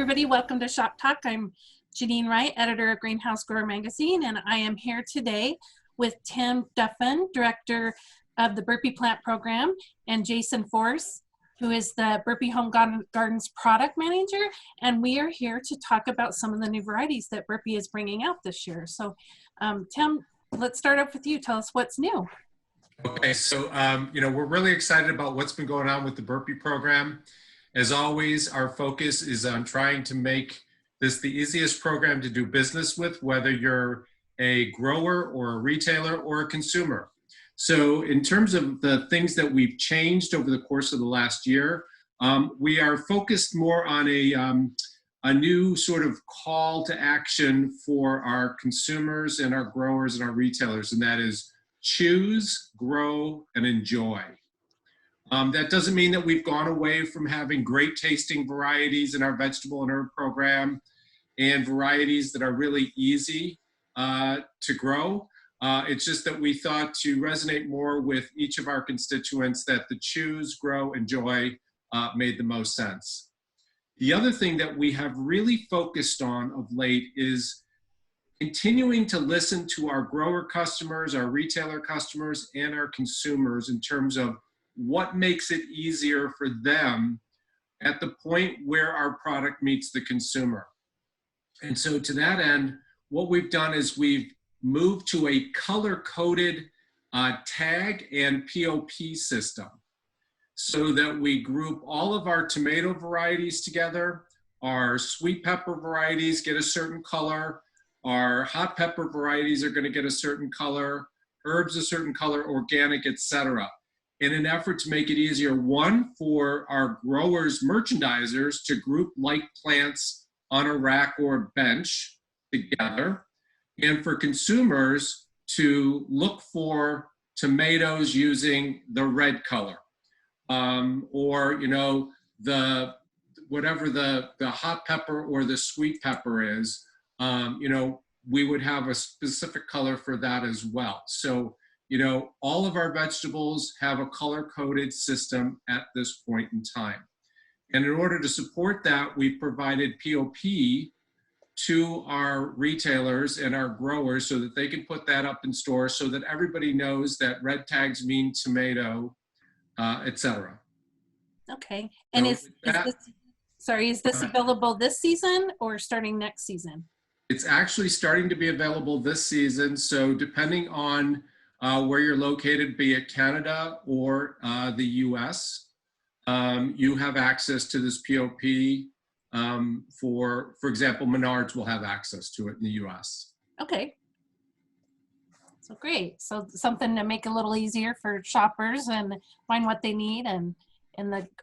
everybody. Welcome to Shop Talk. I'm Janine Wright, editor of Greenhouse Grower Magazine, and I am here today with Tim Duffin, director of the Burpee Plant Program, and Jason Force, who is the Burpee Home Gardens product manager. And we are here to talk about some of the new varieties that Burpee is bringing out this year. So Tim, let's start off with you. Tell us what's new. Okay, so we're really excited about what's been going on with the Burpee program. As always, our focus is on trying to make this the easiest program to do business with, whether you're a grower or a retailer or a consumer. So in terms of the things that we've changed over the course of the last year, we are focused more on a new sort of call to action for our consumers and our growers and our retailers, and that is choose, grow, and enjoy. That doesn't mean that we've gone away from having great tasting varieties in our vegetable and herb program and varieties that are really easy to grow. It's just that we thought to resonate more with each of our constituents that the choose, grow, enjoy made the most sense. The other thing that we have really focused on of late is continuing to listen to our grower customers, our retailer customers, and our consumers in terms of what makes it easier for them at the point where our product meets the consumer. And so to that end, what we've done is we've moved to a color-coded tag and POP system so that we group all of our tomato varieties together. Our sweet pepper varieties get a certain color. Our hot pepper varieties are going to get a certain color, herbs a certain color, organic, etc. In an effort to make it easier, one, for our growers, merchandisers to group like plants on a rack or a bench together, and for consumers to look for tomatoes using the red color, or whatever the hot pepper or the sweet pepper is. We would have a specific color for that as well. So, all of our vegetables have a color-coded system at this point in time. And in order to support that, we've provided POP to our retailers and our growers so that they can put that up in store so that everybody knows that red tags mean tomato, etc. Okay. And so is this available this season or starting next season? It's actually starting to be available this season. So depending on where you're located, be it Canada or the US, you have access to this POP. For example, Menards will have access to it in the US. Okay. So great. So something to make it a little easier for shoppers and find what they need, and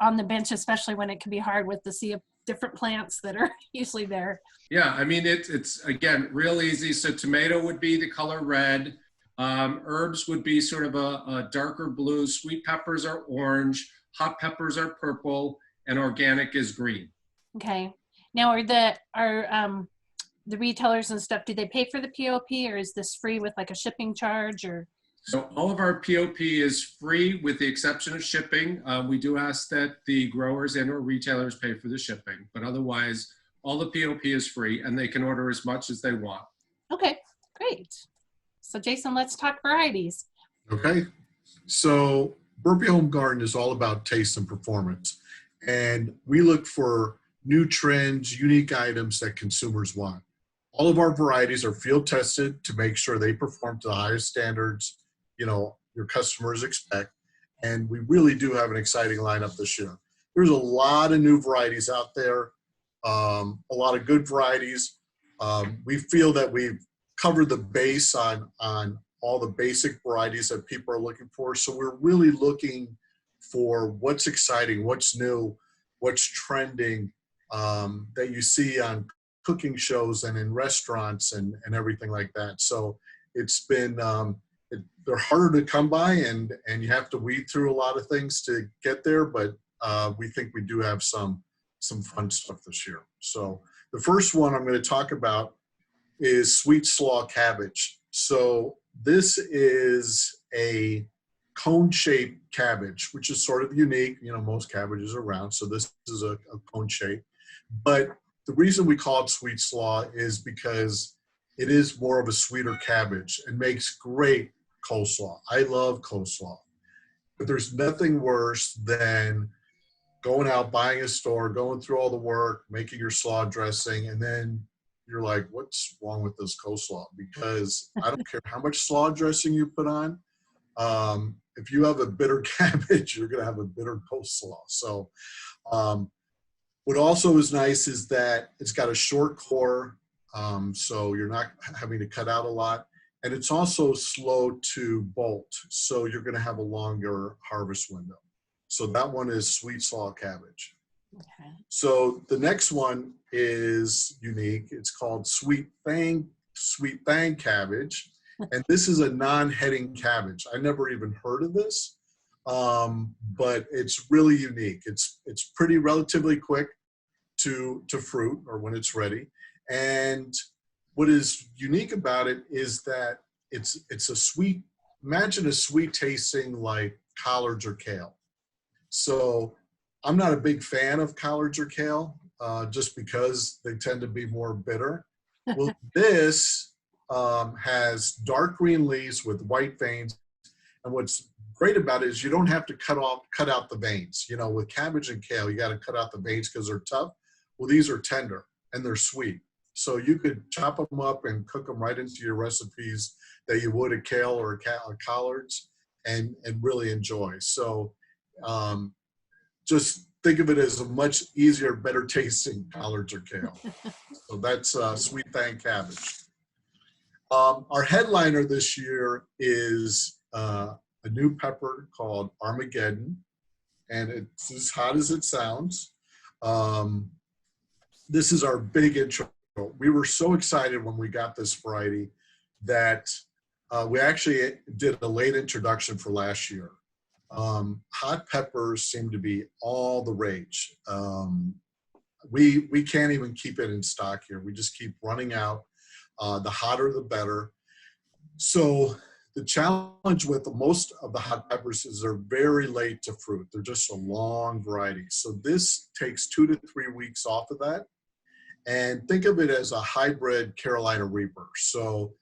on the bench, especially when it can be hard with the sea of different plants that are usually there. Yeah, I mean, it's again, real easy. So tomato would be the color red. Herbs would be sort of a darker blue. Sweet peppers are orange. Hot peppers are purple, and organic is green. Okay. Now, are the retailers and stuff, do they pay for the POP, or is this free with like a shipping charge? Or so all of our POP is free with the exception of shipping. We do ask that the growers and or retailers pay for the shipping, but otherwise all the POP is free and they can order as much as they want. Okay, great. So Jason, let's talk varieties. Okay, so Burpee Home Garden is all about taste and performance. And we look for new trends, unique items that consumers want. All of our varieties are field tested to make sure they perform to the highest standards, your customers expect. And we really do have an exciting lineup this year. There's a lot of new varieties out there, a lot of good varieties. We feel that we've covered the base on all the basic varieties that people are looking for. So we're really looking for what's exciting, what's new, what's trending, that you see on cooking shows and in restaurants and everything like that. So it's been, they're harder to come by and you have to weed through a lot of things to get there, but we think we do have some fun stuff this year. So the first one I'm going to talk about is sweet slaw cabbage. So this is a cone-shaped cabbage, which is sort of unique. Most cabbages are round, so this is a cone shape. But the reason we call it sweet slaw is because it is more of a sweeter cabbage and makes great coleslaw. I love coleslaw. But there's nothing worse than going out, buying a store, going through all the work, making your slaw dressing, and then you're like, what's wrong with this coleslaw? Because I don't care how much slaw dressing you put on. If you have a bitter cabbage, you're going to have a bitter coleslaw. So what also is nice is that it's got a short core, so you're not having to cut out a lot. And it's also slow to bolt, so you're going to have a longer harvest window. So that one is sweet slaw cabbage. Okay. So the next one is unique. It's called sweet fang cabbage. And this is a non-heading cabbage. I never even heard of this, but it's really unique. It's pretty relatively quick to fruit, or when it's ready. And what is unique about it is that it's a sweet, imagine a sweet tasting like collards or kale. So I'm not a big fan of collards or kale, just because they tend to be more bitter. Well, this has dark green leaves with white veins. And what's great about it is you don't have to cut out the veins. You know, with cabbage and kale, you got to cut out the veins because they're tough. Well, these are tender and they're sweet. So you could chop them up and cook them right into your recipes that you would a kale or collards, and really enjoy. So just think of it as a much easier, better tasting collards or kale. So that's sweet fang cabbage. Our headliner this year is a new pepper called Armageddon, and it's as hot as it sounds. This is our big intro. We were so excited when we got this variety that we actually did a late introduction for last year. Hot peppers seem to be all the rage. We can't even keep it in stock here. We just keep running out. The hotter, the better. So the challenge with most of the hot peppers is they're very late to fruit. They're just a long variety. So this takes 2 to 3 weeks off of that. And think of it as a hybrid Carolina Reaper. So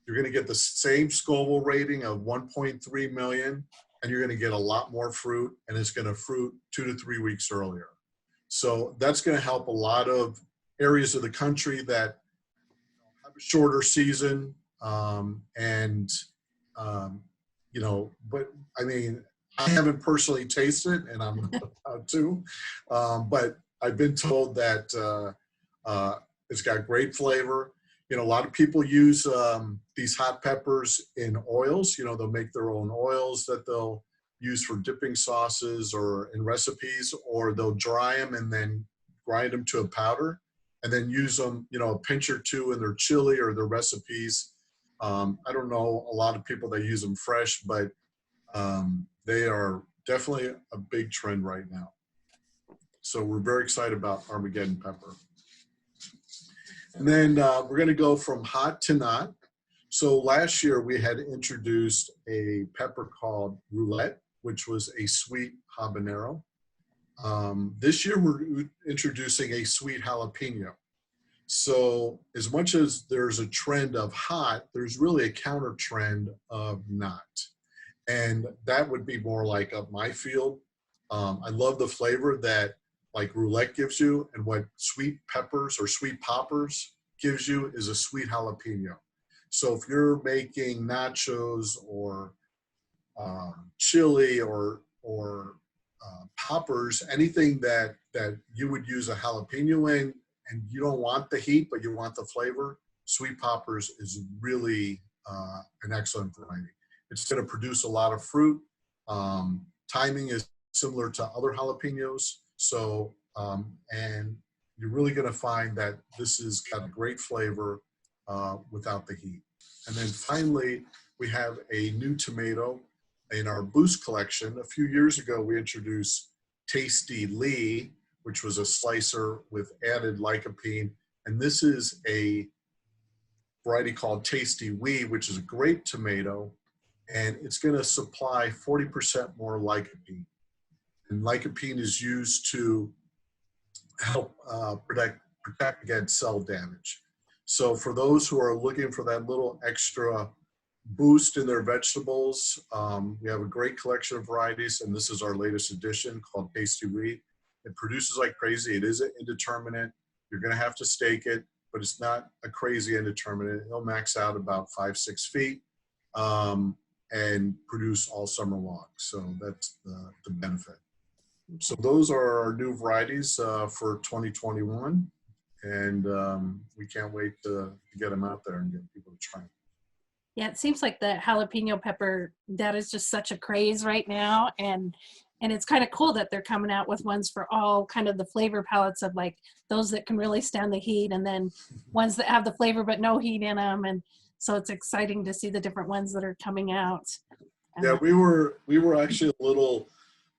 you're going to get the same Scoville rating of 1.3 million, and you're going to get a lot more fruit, and it's going to fruit 2 to 3 weeks earlier. So that's going to help a lot of areas of the country that have a shorter season. But I mean, I haven't personally tasted it, and I'm about to, but I've been told that it's got great flavor. You know, a lot of people use these hot peppers in oils. You know, they'll make their own oils that they'll use for dipping sauces or in recipes, or they'll dry them and then grind them to a powder and then use them, you know, a pinch or two in their chili or their recipes. I don't know a lot of people that use them fresh, but they are definitely a big trend right now. So we're very excited about Armageddon pepper. And then we're going to go from hot to not. So last year we had introduced a pepper called Roulette, which was a sweet habanero. This year we're introducing a sweet jalapeno. So as much as there's a trend of hot, there's really a counter trend of not. And that would be more like up my field. I love the flavor that like roulette gives you, and what sweet peppers or sweet poppers gives you is a sweet jalapeno. So if you're making nachos or chili or poppers, anything that you would use a jalapeno in, and you don't want the heat, but you want the flavor, sweet poppers is really an excellent variety. It's going to produce a lot of fruit. Timing is similar to other jalapenos. So, and you're really going to find that this has got a great flavor without the heat. And then finally, we have a new tomato in our Boost collection. A few years ago, we introduced Tasty Lee, which was a slicer with added lycopene. And this is a variety called Tasty Wee, which is a great tomato. And it's going to supply 40% more lycopene. And lycopene is used to help protect against cell damage. So for those who are looking for that little extra boost in their vegetables, we have a great collection of varieties, and this is our latest edition called Tasty Wheat. It produces like crazy. It is an indeterminate. You're going to have to stake it, but it's not a crazy indeterminate. It'll max out about 5-6 feet and produce all summer long. So that's the benefit. So those are our new varieties for 2021, and we can't wait to get them out there and get people to try them. Yeah, it seems like the jalapeno pepper, that is just such a craze right now. And it's kind of cool that they're coming out with ones for all kind of the flavor palettes of like those that can really stand the heat, and then ones that have the flavor but no heat in them. And so it's exciting to see the different ones that are coming out. Yeah, we were actually a little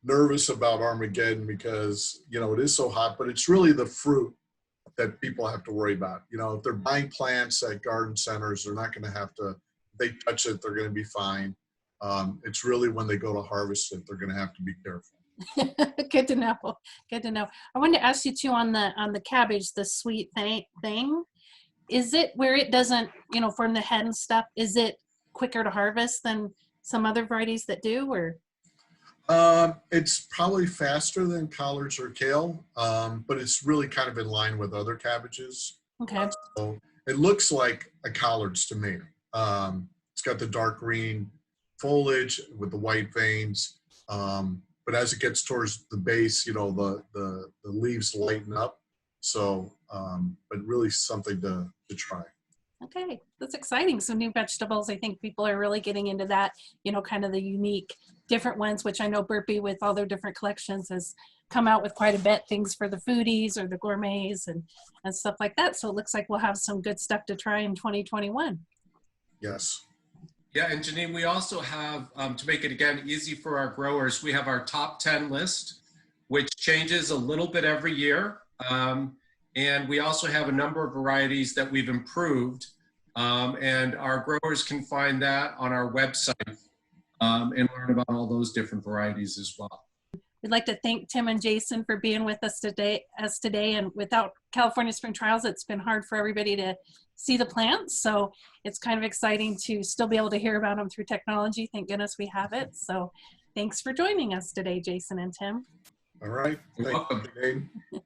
nervous about Armageddon because, you know, it is so hot, but it's really the fruit that people have to worry about. You know, if they're buying plants at garden centers, they're not going to have to, if they touch it, they're going to be fine. It's really when they go to harvest it, they're going to have to be careful. Good to know. Good to know. I wanted to ask you too on the cabbage, the sweet thing. Is it where it doesn't, you know, form the head and stuff? Is it quicker to harvest than some other varieties that do, or? It's probably faster than collards or kale, but it's really kind of in line with other cabbages. Okay. So it looks like a collards to me. It's got the dark green foliage with the white veins, but as it gets towards the base, you know, the leaves lighten up. So, but really something to try. Okay, that's exciting. So new vegetables, I think people are really getting into that, you know, kind of the unique, different ones, which I know Burpee with all their different collections has come out with quite a bit, things for the foodies or the gourmets and stuff like that. So it looks like we'll have some good stuff to try in 2021. Yes. Yeah, and Janine, we also have, to make it again easy for our growers, we have our top 10 list, which changes a little bit every year. And we also have a number of varieties that we've improved, and our growers can find that on our website and learn about all those different varieties as well. We'd like to thank Tim and Jason for being with us today. And without California Spring Trials, it's been hard for everybody to see the plants. So it's kind of exciting to still be able to hear about them through technology. Thank goodness we have it. So thanks for joining us today, Jason and Tim. All right. You're welcome. Thank you, Dave.